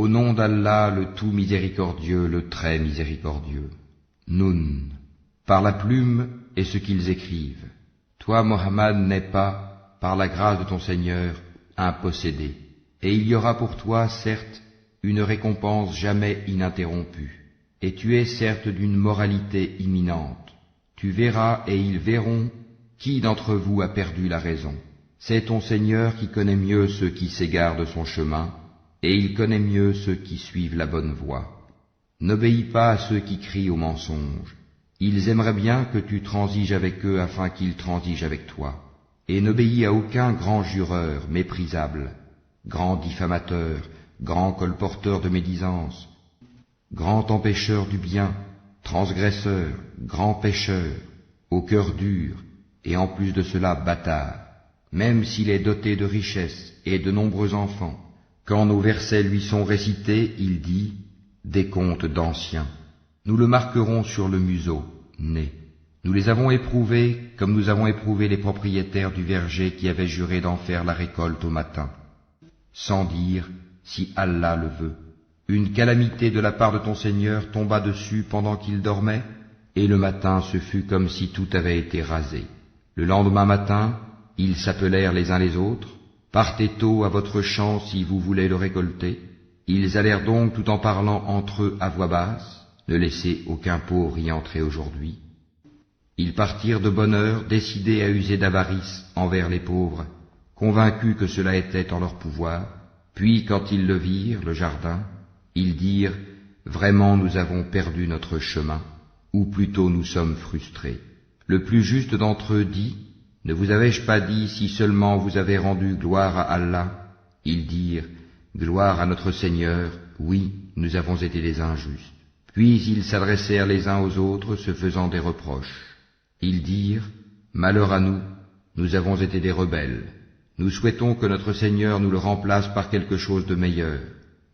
Au nom d'Allah, le tout miséricordieux, le très miséricordieux. Nun, par la plume et ce qu'ils écrivent. Toi, Mohammed, n'es pas, par la grâce de ton Seigneur, un possédé. Et il y aura pour toi, certes, une récompense jamais ininterrompue. Et tu es certes d'une moralité imminente. Tu verras et ils verront qui d'entre vous a perdu la raison. C'est ton Seigneur qui connaît mieux ceux qui s'égarent de son chemin, et il connaît mieux ceux qui suivent la bonne voie. N'obéis pas à ceux qui crient au mensonge. Ils aimeraient bien que tu transiges avec eux afin qu'ils transigent avec toi. Et n'obéis à aucun grand jureur méprisable, grand diffamateur, grand colporteur de médisance, grand empêcheur du bien, transgresseur, grand pécheur, au cœur dur, et en plus de cela bâtard, même s'il est doté de richesses et de nombreux enfants. Quand nos versets lui sont récités, il dit, des contes d'anciens. Nous le marquerons sur le museau, nez. Nous les avons éprouvés comme nous avons éprouvé les propriétaires du verger qui avaient juré d'en faire la récolte au matin, sans dire, si Allah le veut. Une calamité de la part de ton Seigneur tomba dessus pendant qu'il dormait, et le matin ce fut comme si tout avait été rasé. Le lendemain matin, ils s'appelèrent les uns les autres, partez tôt à votre champ si vous voulez le récolter. Ils allèrent donc tout en parlant entre eux à voix basse, ne laissez aucun pauvre y entrer aujourd'hui. Ils partirent de bonne heure, décidés à user d'avarice envers les pauvres, convaincus que cela était en leur pouvoir. Puis quand ils le virent, le jardin, ils dirent, vraiment nous avons perdu notre chemin, ou plutôt nous sommes frustrés. Le plus juste d'entre eux dit, ne vous avais-je pas dit si seulement vous avez rendu gloire à Allah? Ils dirent, gloire à notre Seigneur, oui, nous avons été des injustes. Puis ils s'adressèrent les uns aux autres, se faisant des reproches. Ils dirent, malheur à nous, nous avons été des rebelles. Nous souhaitons que notre Seigneur nous le remplace par quelque chose de meilleur.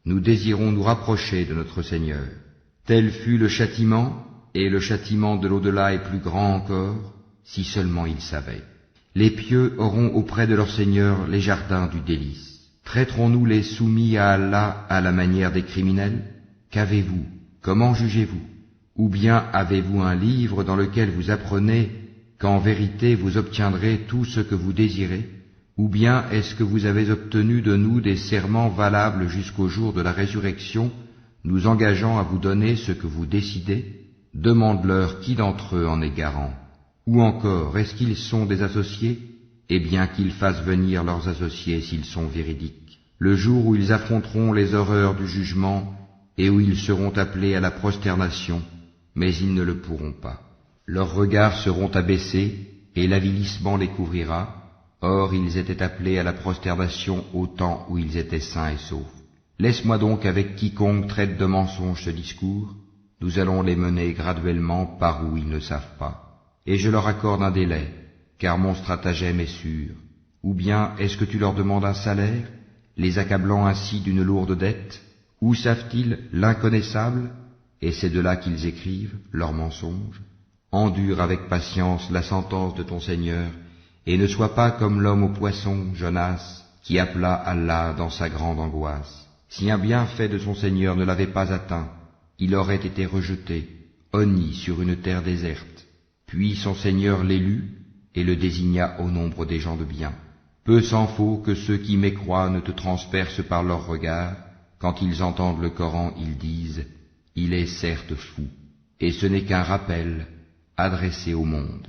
Nous désirons nous rapprocher de notre Seigneur. Tel fut le châtiment, et le châtiment de l'au-delà est plus grand encore, si seulement ils savaient. Les pieux auront auprès de leur Seigneur les jardins du délice. Traiterons-nous les soumis à Allah à la manière des criminels? Qu'avez-vous? Comment jugez-vous? Ou bien avez-vous un livre dans lequel vous apprenez qu'en vérité vous obtiendrez tout ce que vous désirez? Ou bien est-ce que vous avez obtenu de nous des serments valables jusqu'au jour de la résurrection, nous engageant à vous donner ce que vous décidez? Demande-leur qui d'entre eux en est garant. Ou encore, est-ce qu'ils sont des associés? Eh bien qu'ils fassent venir leurs associés s'ils sont véridiques. Le jour où ils affronteront les horreurs du jugement et où ils seront appelés à la prosternation, mais ils ne le pourront pas. Leurs regards seront abaissés et l'avilissement les couvrira. Or ils étaient appelés à la prosternation au temps où ils étaient sains et saufs. Laisse-moi donc avec quiconque traite de mensonge ce discours, nous allons les mener graduellement par où ils ne savent pas. Et je leur accorde un délai, car mon stratagème est sûr. Ou bien est-ce que tu leur demandes un salaire, les accablant ainsi d'une lourde dette? Où savent-ils l'inconnaissable? Et c'est de là qu'ils écrivent leurs mensonges. Endure avec patience la sentence de ton Seigneur, et ne sois pas comme l'homme au poisson, Jonas, qui appela Allah dans sa grande angoisse. Si un bienfait de son Seigneur ne l'avait pas atteint, il aurait été rejeté, honni sur une terre déserte. Puis son Seigneur l'élut et le désigna au nombre des gens de bien. Peu s'en faut que ceux qui mécroient ne te transpercent par leurs regards. Quand ils entendent le Coran, ils disent « Il est certes fou », et ce n'est qu'un rappel adressé au monde.